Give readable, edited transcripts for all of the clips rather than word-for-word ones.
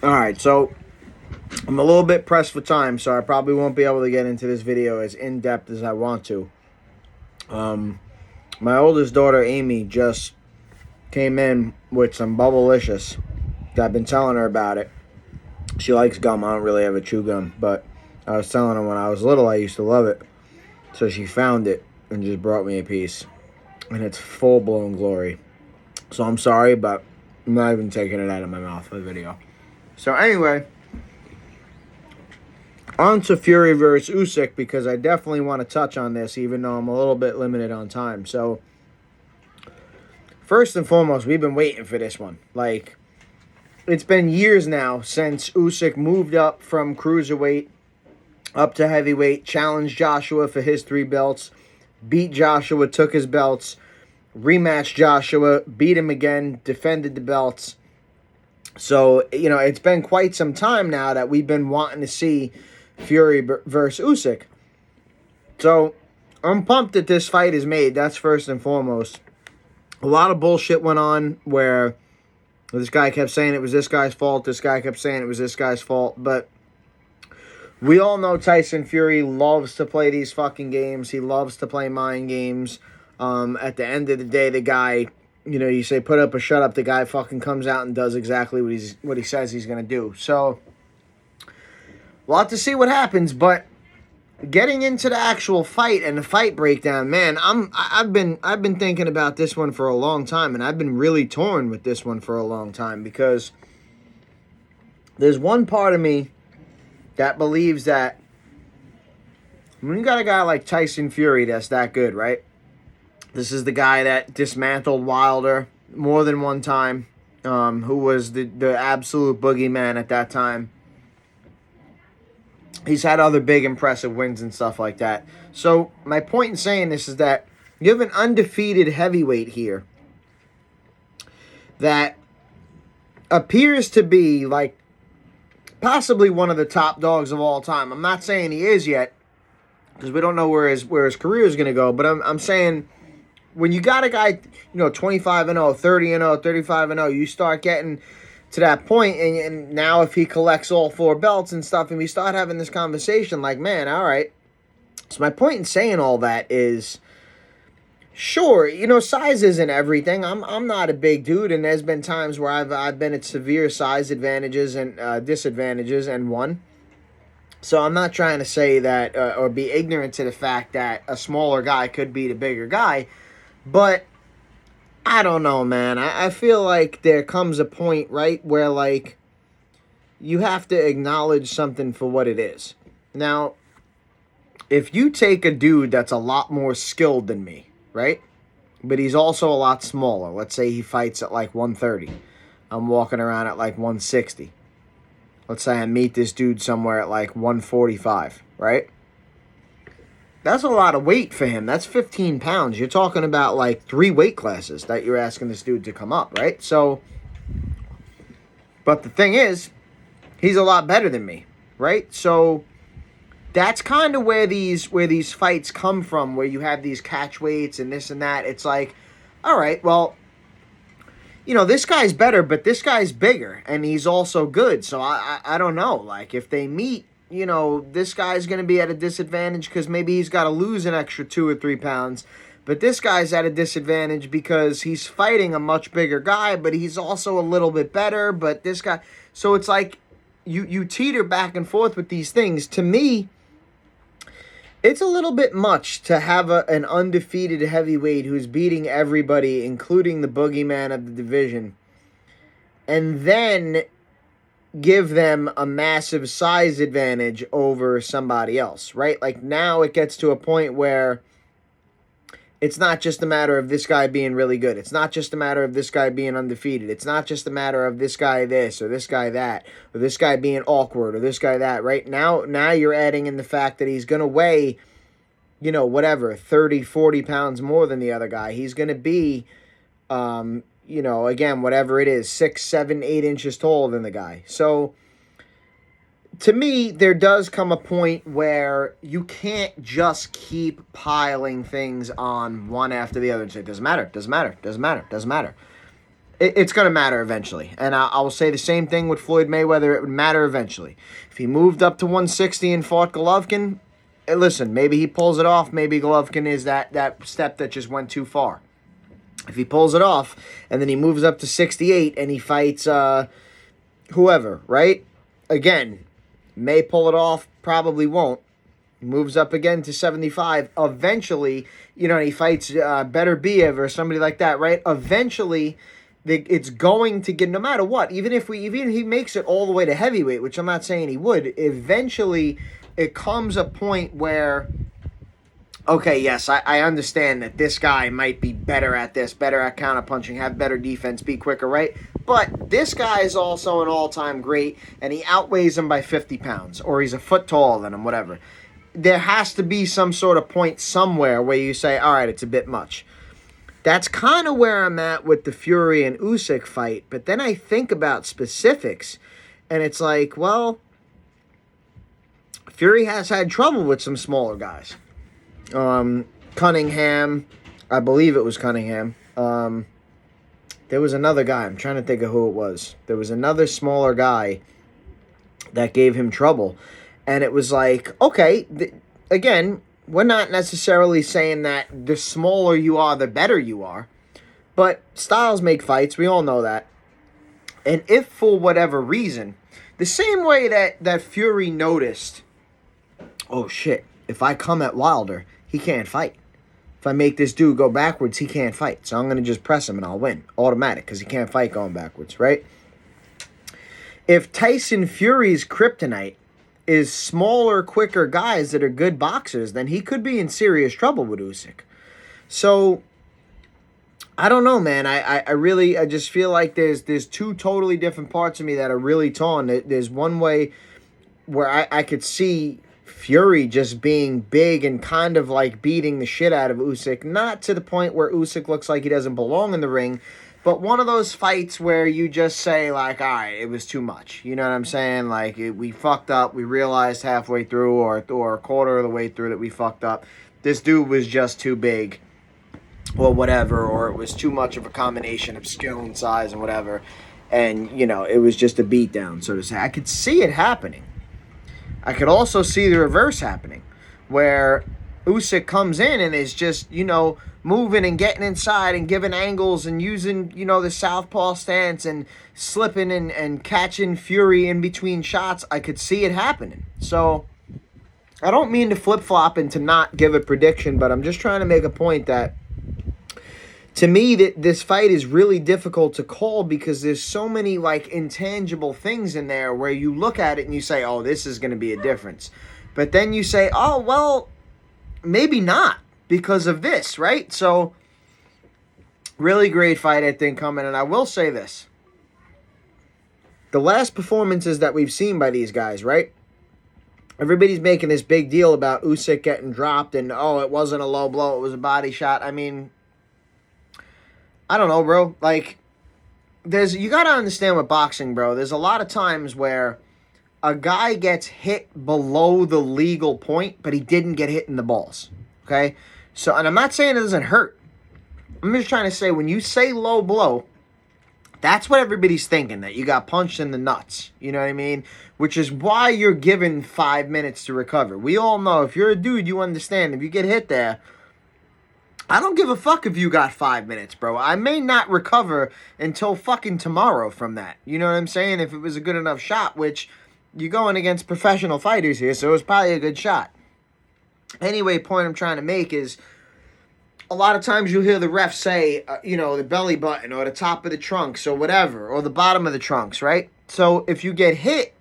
All right, so I'm a little bit pressed for time, so I probably won't be able to get into this video as in-depth as I want to. My oldest daughter, Amy, just came in with some Bubblicious. I've been telling her about it. She likes gum. I don't really ever chew gum, but I was telling her when I was little I used to love it. So she found it and just brought me a piece. And it's full-blown glory. So I'm sorry, but I'm not even taking it out of my mouth for the video. So anyway, on to Fury versus Usyk, because I definitely want to touch on this, even though I'm a little bit limited on time. So, first and foremost, we've been waiting for this one. Like, it's been years now since Usyk moved up from cruiserweight up to heavyweight, challenged Joshua for his 3 belts, beat Joshua, took his belts, rematched Joshua, beat him again, defended the belts. So, it's been quite some time now that we've been wanting to see Fury versus Usyk. So, I'm pumped that this fight is made. That's first and foremost. A lot of bullshit went on where this guy kept saying it was this guy's fault. This guy kept saying it was this guy's fault. But we all know Tyson Fury loves to play these fucking games. He loves to play mind games. At the end of the day, the guy, you say put up or shut up, the guy fucking comes out and does exactly what he says he's going to do. So, we'll have to see what happens, but getting into the actual fight and the fight breakdown, man, I've been thinking about this one for a long time, and I've been really torn with this one for a long time, because there's one part of me that believes that when you got a guy like Tyson Fury that's that good, right? This is the guy that dismantled Wilder more than one time, who was the absolute boogeyman at that time. He's had other big, impressive wins and stuff like that. So, my point in saying this is that you have an undefeated heavyweight here that appears to be, like, possibly one of the top dogs of all time. I'm not saying he is yet, because we don't know where his career is going to go, but I'm saying when you got a guy, 25-0, 30-0, 35-0, you start getting to that point, and now if he collects all 4 belts and stuff, and we start having this conversation, like, man, all right. So my point in saying all that is, sure, size isn't everything. I'm not a big dude, and there's been times where I've been at severe size advantages and disadvantages and won. So I'm not trying to say that or be ignorant to the fact that a smaller guy could beat a bigger guy, but I don't know, man. I feel like there comes a point, right, where, like, you have to acknowledge something for what it is. Now, if you take a dude that's a lot more skilled than me, right, but he's also a lot smaller. Let's say he fights at, like, 130. I'm walking around at, like, 160. Let's say I meet this dude somewhere at, like, 145, right? That's a lot of weight for him. That's 15 pounds. You're talking about, like, 3 weight classes that you're asking this dude to come up, right? So, but the thing is, he's a lot better than me, right? So, that's kind of where these fights come from, where you have these catch weights and this and that. It's like, all right, well, this guy's better, but this guy's bigger, and he's also good. So, I don't know. Like, if they meet, this guy's going to be at a disadvantage because maybe he's got to lose an extra 2 or 3 pounds. But this guy's at a disadvantage because he's fighting a much bigger guy, but he's also a little bit better. But this guy... So it's like you teeter back and forth with these things. To me, it's a little bit much to have an undefeated heavyweight who's beating everybody, including the boogeyman of the division, and then give them a massive size advantage over somebody else, right? Like, now it gets to a point where it's not just a matter of this guy being really good. It's not just a matter of this guy being undefeated. It's not just a matter of this guy this or this guy that or this guy being awkward or this guy that, right? Now you're adding in the fact that he's going to weigh, 30, 40 pounds more than the other guy. He's going to be, again, whatever it is, 6, 7, 8 inches taller than the guy. So, to me, there does come a point where you can't just keep piling things on one after the other and say, doesn't matter. It's going to matter eventually. And I will say the same thing with Floyd Mayweather. It would matter eventually. If he moved up to 160 and fought Golovkin, listen, maybe he pulls it off. Maybe Golovkin is that step that just went too far. If he pulls it off and then he moves up to 68 and he fights whoever, right? Again, may pull it off, probably won't. Moves up again to 75. Eventually, he fights Better Biev or somebody like that, right? Eventually, it's going to get, no matter what, even if he makes it all the way to heavyweight, which I'm not saying he would, eventually it comes a point where, okay, yes, I understand that this guy might be better at this, better at counterpunching, have better defense, be quicker, right? But this guy is also an all-time great, and he outweighs him by 50 pounds, or he's a foot taller than him, whatever. There has to be some sort of point somewhere where you say, all right, it's a bit much. That's kind of where I'm at with the Fury and Usyk fight. But then I think about specifics, and it's like, well, Fury has had trouble with some smaller guys. Cunningham, I believe it was Cunningham. There was another guy. I'm trying to think of who it was. There was another smaller guy that gave him trouble. And it was like, okay, again, we're not necessarily saying that the smaller you are, the better you are. But styles make fights. We all know that. And if for whatever reason, the same way that Fury noticed, oh shit, if I come at Wilder, he can't fight. If I make this dude go backwards, he can't fight. So I'm going to just press him and I'll win. Automatic, because he can't fight going backwards, right? If Tyson Fury's kryptonite is smaller, quicker guys that are good boxers, then he could be in serious trouble with Usyk. So, I don't know, man. I just feel like there's two totally different parts of me that are really torn. There's one way where I could see Fury just being big and kind of like beating the shit out of Usyk. Not to the point where Usyk looks like he doesn't belong in the ring, but one of those fights where you just say, like, all right, it was too much. You know what I'm saying? Like, we fucked up. We realized halfway through or a quarter of the way through that we fucked up. This dude was just too big or whatever, or it was too much of a combination of skill and size and whatever. And, it was just a beatdown, so to say. I could see it happening. I could also see the reverse happening, where Usyk comes in and is just, moving and getting inside and giving angles and using, the southpaw stance and slipping and catching Fury in between shots. I could see it happening. So I don't mean to flip-flop and to not give a prediction, but I'm just trying to make a point that to me that this fight is really difficult to call because there's so many like intangible things in there where you look at it and you say, oh, this is going to be a difference. But then you say, oh, well, maybe not. Because of this, right? So, really great fight, I think, coming. And I will say this. The last performances that we've seen by these guys, right? Everybody's making this big deal about Usyk getting dropped and, oh, it wasn't a low blow, it was a body shot. I mean, I don't know, bro. Like, you got to understand with boxing, bro. There's a lot of times where a guy gets hit below the legal point, but he didn't get hit in the balls, okay? So, and I'm not saying it doesn't hurt. I'm just trying to say when you say low blow, that's what everybody's thinking, that you got punched in the nuts. You know what I mean? Which is why you're given 5 minutes to recover. We all know, if you're a dude, you understand. If you get hit there, I don't give a fuck if you got 5 minutes, bro. I may not recover until fucking tomorrow from that. You know what I'm saying? If it was a good enough shot, which you're going against professional fighters here, so it was probably a good shot. Anyway, point I'm trying to make is a lot of times you'll hear the ref say, the belly button or the top of the trunks or whatever, or the bottom of the trunks, right? So if you get hit,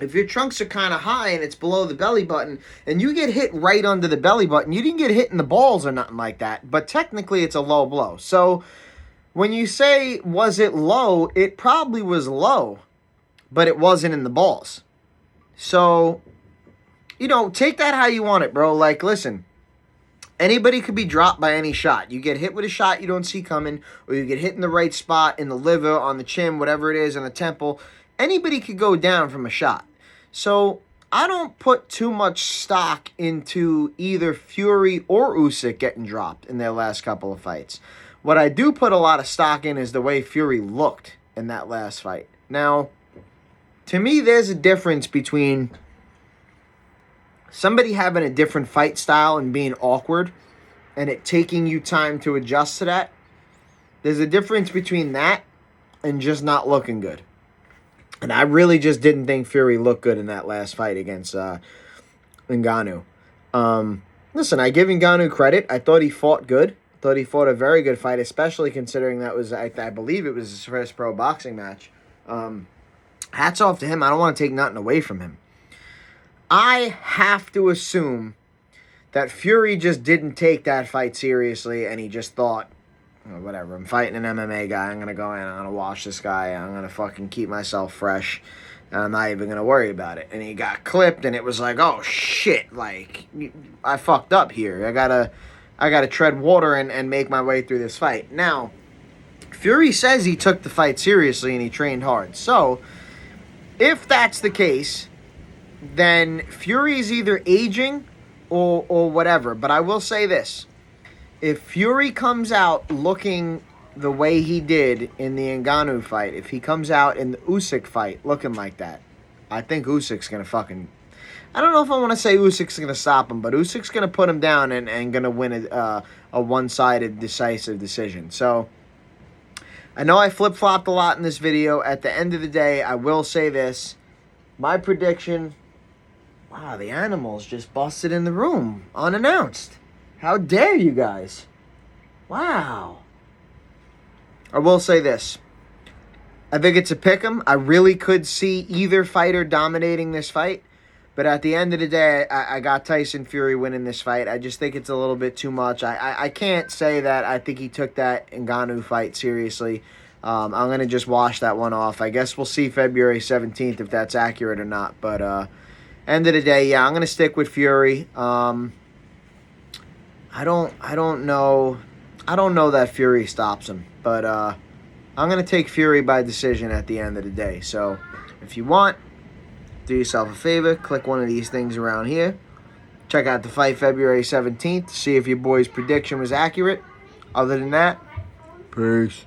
if your trunks are kind of high and it's below the belly button, and you get hit right under the belly button, you didn't get hit in the balls or nothing like that, but technically it's a low blow. So when you say, was it low, it probably was low, but it wasn't in the balls. So take that how you want it, bro. Like, listen, anybody could be dropped by any shot. You get hit with a shot you don't see coming, or you get hit in the right spot, in the liver, on the chin, whatever it is, on the temple. Anybody could go down from a shot. So I don't put too much stock into either Fury or Usyk getting dropped in their last couple of fights. What I do put a lot of stock in is the way Fury looked in that last fight. Now, to me, there's a difference between somebody having a different fight style and being awkward and it taking you time to adjust to that. There's a difference between that and just not looking good. And I really just didn't think Fury looked good in that last fight against Ngannou. Listen, I give Ngannou credit. I thought he fought good. I thought he fought a very good fight, especially considering that was, I believe it was his first pro boxing match. Hats off to him. I don't want to take nothing away from him. I have to assume that Fury just didn't take that fight seriously, and he just thought, oh, whatever, I'm fighting an MMA guy. I'm going to go in, I'm going to watch this guy. I'm going to fucking keep myself fresh. And I'm not even going to worry about it. And he got clipped, and it was like, oh, shit. Like, I fucked up here. I gotta tread water and make my way through this fight. Now, Fury says he took the fight seriously and he trained hard. So, if that's the case, then Fury's either aging or whatever. But I will say this. If Fury comes out looking the way he did in the Ngannou fight, if he comes out in the Usyk fight looking like that, I think Usyk's going to fucking... I don't know if I want to say Usyk's going to stop him, but Usyk's going to put him down and going to win a one-sided, decisive decision. So, I know I flip-flopped a lot in this video. At the end of the day, I will say this. My prediction... Wow, the animals just busted in the room unannounced. How dare you guys? Wow. I will say this. I think it's a pick'em. I really could see either fighter dominating this fight. But at the end of the day, I got Tyson Fury winning this fight. I just think it's a little bit too much. I can't say that I think he took that Ngannou fight seriously. I'm going to just wash that one off. I guess we'll see February 17th if that's accurate or not. But end of the day, yeah, I'm going to stick with Fury. I don't know that Fury stops him. But I'm going to take Fury by decision at the end of the day. So if you want, do yourself a favor, click one of these things around here. Check out the fight February 17th to see if your boy's prediction was accurate. Other than that, peace.